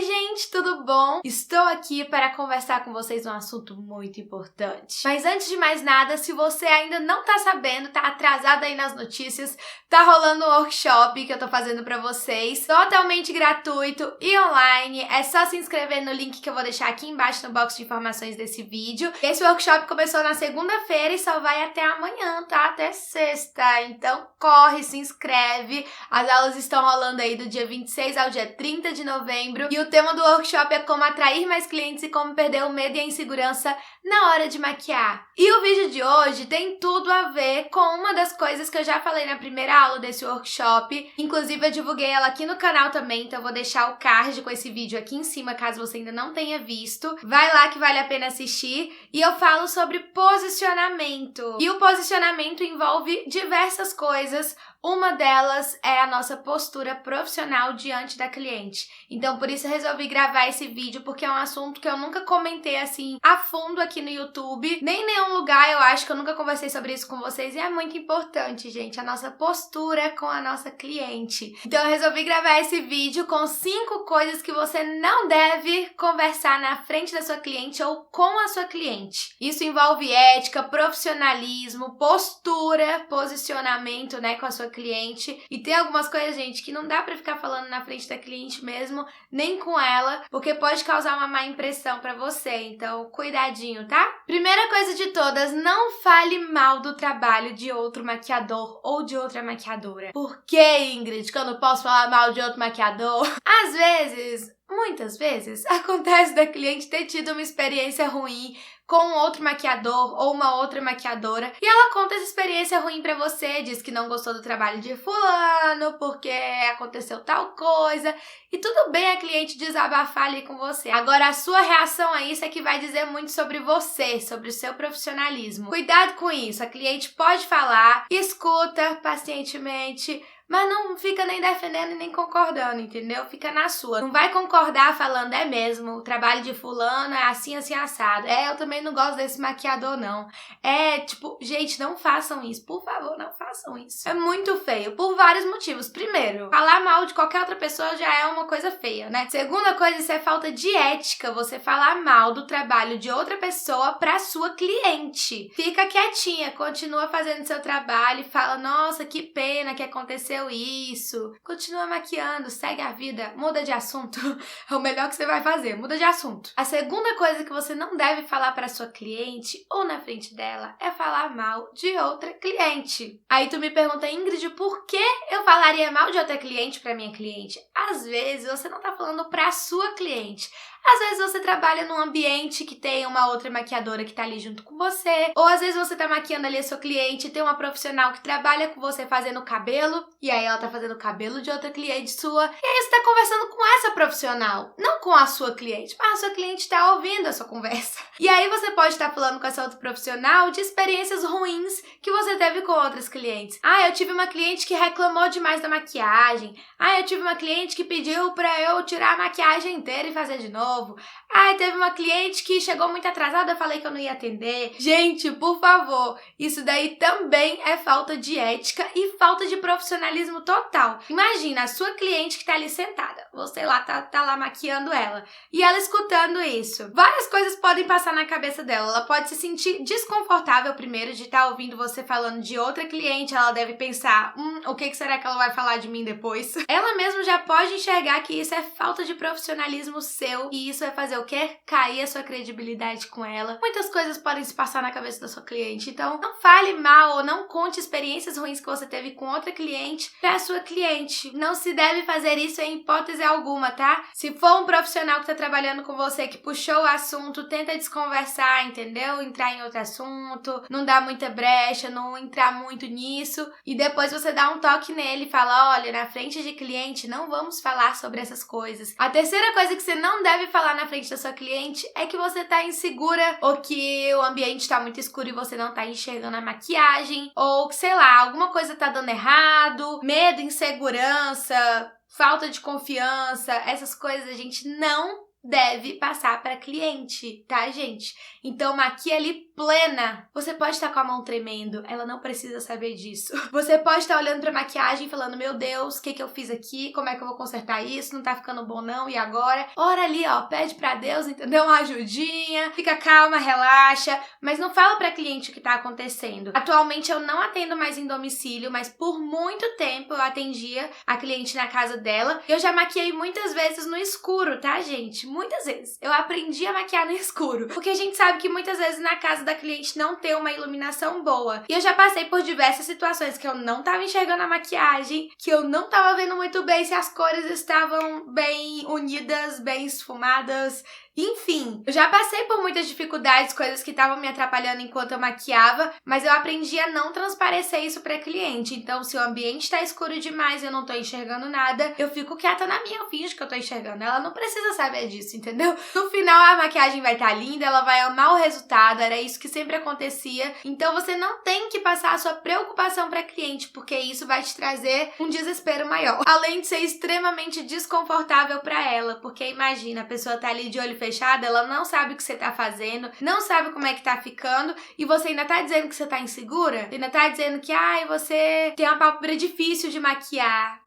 gente, tudo bom? Estou aqui para conversar com vocês um assunto muito importante. Mas antes de mais nada, se você ainda não tá sabendo, tá atrasado aí nas notícias, tá rolando um workshop que eu tô fazendo pra vocês, totalmente gratuito e online. É só se inscrever no link que eu vou deixar aqui embaixo no box de informações desse vídeo. Esse workshop começou na segunda-feira e só vai até amanhã, tá? Até sexta. Então corre, se inscreve. As aulas estão rolando aí do dia 26 ao dia 30 de novembro. E o tema do workshop é como atrair mais clientes e como perder o medo e a insegurança na hora de maquiar. E o vídeo de hoje tem tudo a ver com uma das coisas que eu já falei na primeira aula desse workshop. Inclusive eu divulguei ela aqui no canal também, então eu vou deixar o card com esse vídeo aqui em cima, caso você ainda não tenha visto. Vai lá que vale a pena assistir. E eu falo sobre posicionamento. E o posicionamento envolve diversas coisas. Uma delas é a nossa postura profissional diante da cliente. Então, por isso eu resolvi gravar esse vídeo, porque é um assunto que eu nunca comentei assim a fundo aqui no YouTube. Nem em nenhum lugar eu acho que eu nunca conversei sobre isso com vocês. E é muito importante, gente, a nossa postura com a nossa cliente. Então, eu resolvi gravar esse vídeo com 5 coisas que você não deve conversar na frente da sua cliente ou com a sua cliente. Isso envolve ética, profissionalismo, postura, posicionamento, né, com a sua cliente. E tem algumas coisas, gente, que não dá pra ficar falando na frente da cliente mesmo, nem com ela, porque pode causar uma má impressão pra você. Então, cuidadinho, tá? Primeira coisa de todas, não fale mal do trabalho de outro maquiador ou de outra maquiadora. Por que, Ingrid, que eu não posso falar mal de outro maquiador? Às vezes, muitas vezes, acontece da cliente ter tido uma experiência ruim com outro maquiador ou uma outra maquiadora e ela conta essa experiência ruim pra você, diz que não gostou do trabalho de fulano porque aconteceu tal coisa e tudo bem a cliente desabafar ali com você. Agora a sua reação a isso é que vai dizer muito sobre você, sobre o seu profissionalismo. Cuidado com isso, a cliente pode falar, escuta pacientemente, mas não fica nem defendendo e nem concordando, entendeu? Fica na sua. Não vai concordar falando, é mesmo, o trabalho de fulano é assim, assim, assado. Eu também não gosto desse maquiador, não. Gente, não façam isso. Por favor, não façam isso. É muito feio, por vários motivos. Primeiro, falar mal de qualquer outra pessoa já é uma coisa feia, né? Segunda coisa, isso é falta de ética, você falar mal do trabalho de outra pessoa pra sua cliente. Fica quietinha, continua fazendo seu trabalho e fala, nossa, que pena que aconteceu isso, continua maquiando, segue a vida, muda de assunto, é o melhor que você vai fazer, muda de assunto. A segunda coisa que você não deve falar para sua cliente ou na frente dela é falar mal de outra cliente. Aí tu me pergunta, Ingrid, por que eu falaria mal de outra cliente para minha cliente? Às vezes você não tá falando para sua cliente. Às vezes você trabalha num ambiente que tem uma outra maquiadora que tá ali junto com você, ou às vezes você tá maquiando ali a sua cliente e tem uma profissional que trabalha com você fazendo cabelo, e aí ela tá fazendo o cabelo de outra cliente sua, e aí você tá conversando com essa profissional, não com a sua cliente, mas a sua cliente tá ouvindo a sua conversa. E aí você pode estar falando com essa outra profissional de experiências ruins que você teve com outras clientes. Eu tive uma cliente que reclamou demais da maquiagem. Eu tive uma cliente que pediu pra eu tirar a maquiagem inteira e fazer de novo. Teve uma cliente que chegou muito atrasada, eu falei que eu não ia atender. Gente, por favor, isso daí também é falta de ética e falta de profissionalismo total. Imagina, a sua cliente que tá ali sentada, você lá tá lá maquiando ela, e ela escutando isso. Várias coisas podem passar na cabeça dela. Ela pode se sentir desconfortável primeiro de estar ouvindo você falando de outra cliente, ela deve pensar, o que será que ela vai falar de mim depois? Ela mesma já pode enxergar que isso é falta de profissionalismo seu, e isso vai fazer o quê? Cair a sua credibilidade com ela. Muitas coisas podem se passar na cabeça da sua cliente, então não fale mal ou não conte experiências ruins que você teve com outra cliente pra sua cliente. Não se deve fazer isso em hipótese alguma, tá? Se for um profissional que tá trabalhando com você que puxou o assunto, tenta desconversar, entendeu? Entrar em outro assunto, não dar muita brecha, não entrar muito nisso, e depois você dá um toque nele e fala, olha, na frente de cliente não vamos falar sobre essas coisas. A terceira coisa que você não deve falar na frente da sua cliente é que você tá insegura, ou que o ambiente tá muito escuro e você não tá enxergando a maquiagem, ou que, sei lá, alguma coisa tá dando errado, medo, insegurança, falta de confiança, essas coisas a gente não deve passar para cliente, tá, gente? Então, maquia ali plena. Você pode estar com a mão tremendo, ela não precisa saber disso. Você pode estar olhando pra maquiagem e falando, meu Deus, o que eu fiz aqui? Como é que eu vou consertar isso? Não tá ficando bom não, e agora? Ora ali, ó, pede pra Deus, entendeu? Uma ajudinha, fica calma, relaxa, mas não fala pra cliente o que tá acontecendo. Atualmente eu não atendo mais em domicílio, mas por muito tempo eu atendia a cliente na casa dela. Eu já maquiei muitas vezes no escuro, tá, gente? Muitas vezes. Eu aprendi a maquiar no escuro, porque a gente sabe que muitas vezes na casa da cliente não tem uma iluminação boa. E eu já passei por diversas situações que eu não tava enxergando a maquiagem, que eu não tava vendo muito bem se as cores estavam bem unidas, bem esfumadas. Enfim, eu já passei por muitas dificuldades, coisas que estavam me atrapalhando enquanto eu maquiava, mas eu aprendi a não transparecer isso pra cliente. Então, se o ambiente tá escuro demais e eu não tô enxergando nada, eu fico quieta na minha, eu finjo que eu tô enxergando. Ela não precisa saber disso, entendeu? No final, a maquiagem vai estar linda, ela vai amar o resultado, era isso que sempre acontecia. Então, você não tem que passar a sua preocupação pra cliente, porque isso vai te trazer um desespero maior. Além de ser extremamente desconfortável pra ela, porque imagina, a pessoa tá ali de olho fechado, ela não sabe o que você tá fazendo, não sabe como é que tá ficando, e você ainda tá dizendo que você tá insegura? Você ainda tá dizendo que, você tem uma pálpebra difícil de maquiar.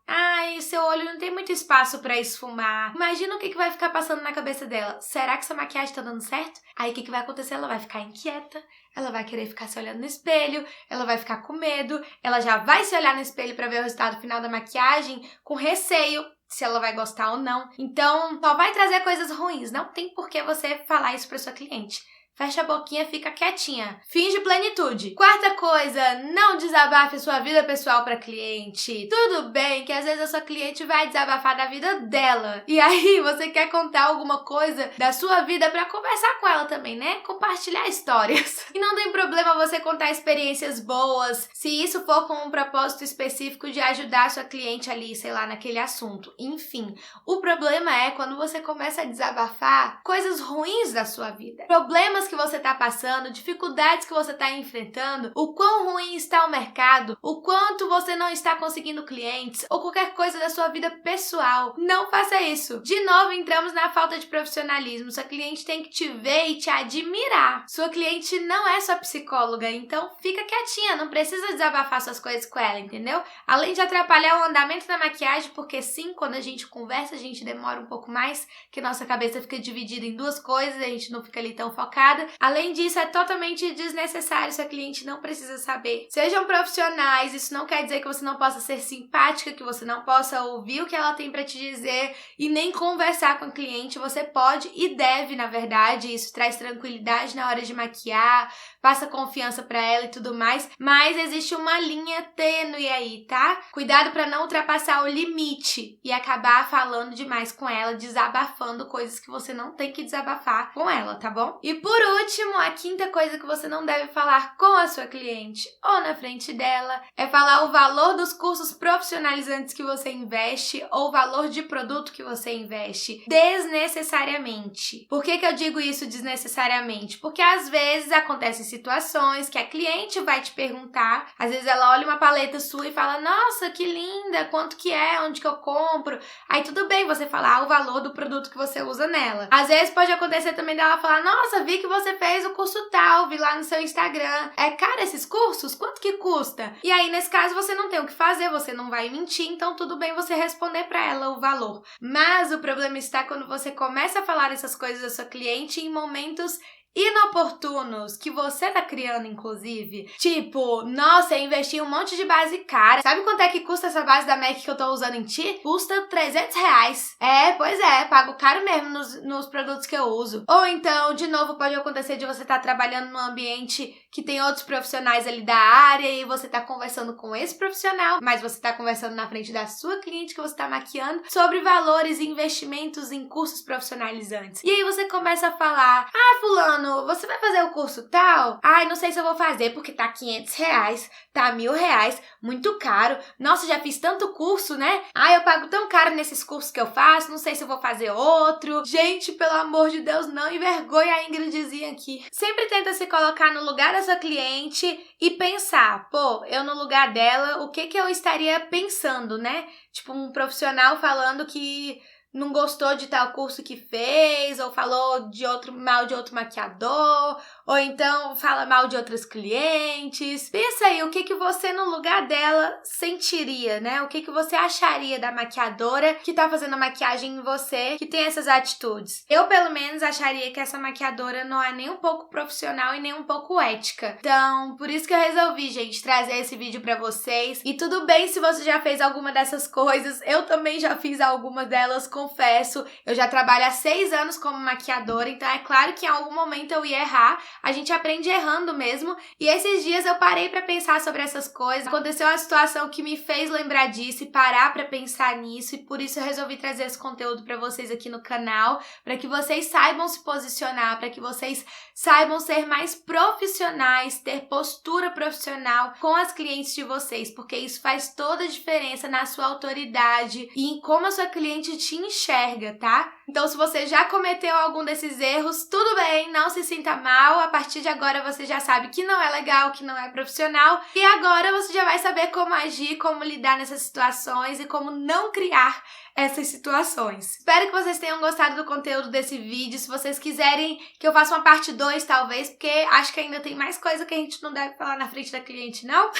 Seu olho não tem muito espaço pra esfumar. Imagina o que vai ficar passando na cabeça dela. Será que essa maquiagem tá dando certo? Aí o que vai acontecer? Ela vai ficar inquieta, ela vai querer ficar se olhando no espelho, ela vai ficar com medo, ela já vai se olhar no espelho pra ver o resultado final da maquiagem com receio se ela vai gostar ou não. Então, só vai trazer coisas ruins. Não tem por que você falar isso pra sua cliente. Fecha a boquinha, fica quietinha. Finge plenitude. Quarta coisa, não desabafe a sua vida pessoal para cliente. Tudo bem que às vezes a sua cliente vai desabafar da vida dela. E aí você quer contar alguma coisa da sua vida para conversar com ela também, né? Compartilhar histórias. E não tem problema você contar experiências boas, se isso for com um propósito específico de ajudar a sua cliente ali, sei lá, naquele assunto. Enfim, o problema é quando você começa a desabafar coisas ruins da sua vida. Problemas que você está passando, dificuldades que você está enfrentando, o quão ruim está o mercado, o quanto você não está conseguindo clientes ou qualquer coisa da sua vida pessoal. Não faça isso. De novo, entramos na falta de profissionalismo. Sua cliente tem que te ver e te admirar. Sua cliente não é sua psicóloga, então fica quietinha, não precisa desabafar suas coisas com ela, entendeu? Além de atrapalhar o andamento da maquiagem, porque sim, quando a gente conversa, a gente demora um pouco mais, que nossa cabeça fica dividida em duas coisas, a gente não fica ali tão focada. Além disso, é totalmente desnecessário, seu cliente não precisa saber. Sejam profissionais, isso não quer dizer que você não possa ser simpática, que você não possa ouvir o que ela tem para te dizer e nem conversar com o cliente. Você pode e deve, na verdade, isso traz tranquilidade na hora de maquiar, passa confiança para ela e tudo mais, mas existe uma linha tênue aí, tá? Cuidado para não ultrapassar o limite e acabar falando demais com ela, desabafando coisas que você não tem que desabafar com ela, tá bom? E por último, a quinta coisa que você não deve falar com a sua cliente ou na frente dela é falar o valor dos cursos profissionalizantes que você investe ou o valor de produto que você investe desnecessariamente. Por que eu digo isso desnecessariamente? Porque às vezes acontecem situações que a cliente vai te perguntar, às vezes ela olha uma paleta sua e fala, nossa, que linda, quanto que é, onde que eu compro? Aí tudo bem você falar o valor do produto que você usa nela. Às vezes pode acontecer também dela falar, nossa, vi que você fez o curso tal, vi lá no seu Instagram. É caro esses cursos? Quanto que custa? E aí, nesse caso, você não tem o que fazer, você não vai mentir, então tudo bem você responder pra ela o valor. Mas o problema está quando você começa a falar essas coisas da sua cliente em momentos inoportunos que você tá criando, inclusive. Tipo, nossa, eu investi um monte de base cara. Sabe quanto é que custa essa base da MAC que eu tô usando em ti? Custa R$300. Pois é, pago caro mesmo nos produtos que eu uso. Ou então, de novo, pode acontecer de você estar trabalhando num ambiente que tem outros profissionais ali da área e você tá conversando com esse profissional, mas você tá conversando na frente da sua cliente que você tá maquiando sobre valores e investimentos em cursos profissionalizantes. E aí você começa a falar, fulano, você vai fazer o curso tal? Não sei se eu vou fazer porque tá R$500, tá R$1.000, muito caro. Nossa, já fiz tanto curso, né? Eu pago tão caro nesses cursos que eu faço, não sei se eu vou fazer outro. Gente, pelo amor de Deus, não envergonha a Ingridzinha aqui. Sempre tenta se colocar no lugar da sua cliente e pensar, eu no lugar dela, o que eu estaria pensando, né? Tipo, um profissional falando que não gostou de tal curso que fez, ou falou mal de outro maquiador, ou então fala mal de outros clientes. Pensa aí, o que você no lugar dela sentiria, né? O que você acharia da maquiadora que tá fazendo a maquiagem em você, que tem essas atitudes? Eu, pelo menos, acharia que essa maquiadora não é nem um pouco profissional e nem um pouco ética. Então, por isso que eu resolvi, gente, trazer esse vídeo pra vocês. E tudo bem se você já fez alguma dessas coisas, eu também já fiz algumas delas, confesso. Eu já trabalho há 6 anos como maquiadora, então é claro que em algum momento eu ia errar. A gente aprende errando mesmo. E esses dias eu parei pra pensar sobre essas coisas. Aconteceu uma situação que me fez lembrar disso e parar pra pensar nisso. E por isso eu resolvi trazer esse conteúdo pra vocês aqui no canal, pra que vocês saibam se posicionar, pra que vocês saibam ser mais profissionais, ter postura profissional com as clientes de vocês, porque isso faz toda a diferença na sua autoridade e em como a sua cliente te enxerga, tá? Então, se você já cometeu algum desses erros, tudo bem, não se sinta mal. A partir de agora você já sabe que não é legal, que não é profissional. E agora você já vai saber como agir, como lidar nessas situações e como não criar essas situações. Espero que vocês tenham gostado do conteúdo desse vídeo. Se vocês quiserem que eu faça uma parte 2, talvez, porque acho que ainda tem mais coisa que a gente não deve falar na frente da cliente, não?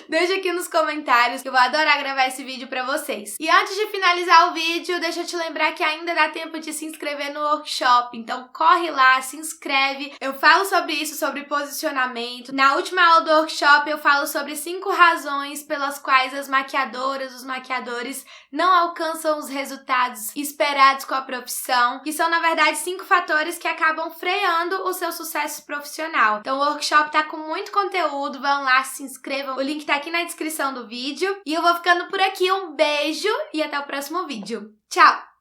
Deixa aqui nos comentários, que eu vou adorar gravar esse vídeo pra vocês. E antes de finalizar o vídeo, deixa eu te lembrar que ainda dá tempo de se inscrever no workshop. Então corre lá, se inscreve. Eu falo sobre isso, sobre posicionamento. Na última aula do workshop eu falo sobre 5 razões pelas quais as maquiadoras, os maquiadores não alcançam os resultados esperados com a profissão, que são, na verdade, 5 fatores que acabam freando o seu sucesso profissional. Então, o workshop tá com muito conteúdo, vão lá, se inscrevam, o link tá aqui na descrição do vídeo. E eu vou ficando por aqui, um beijo e até o próximo vídeo. Tchau!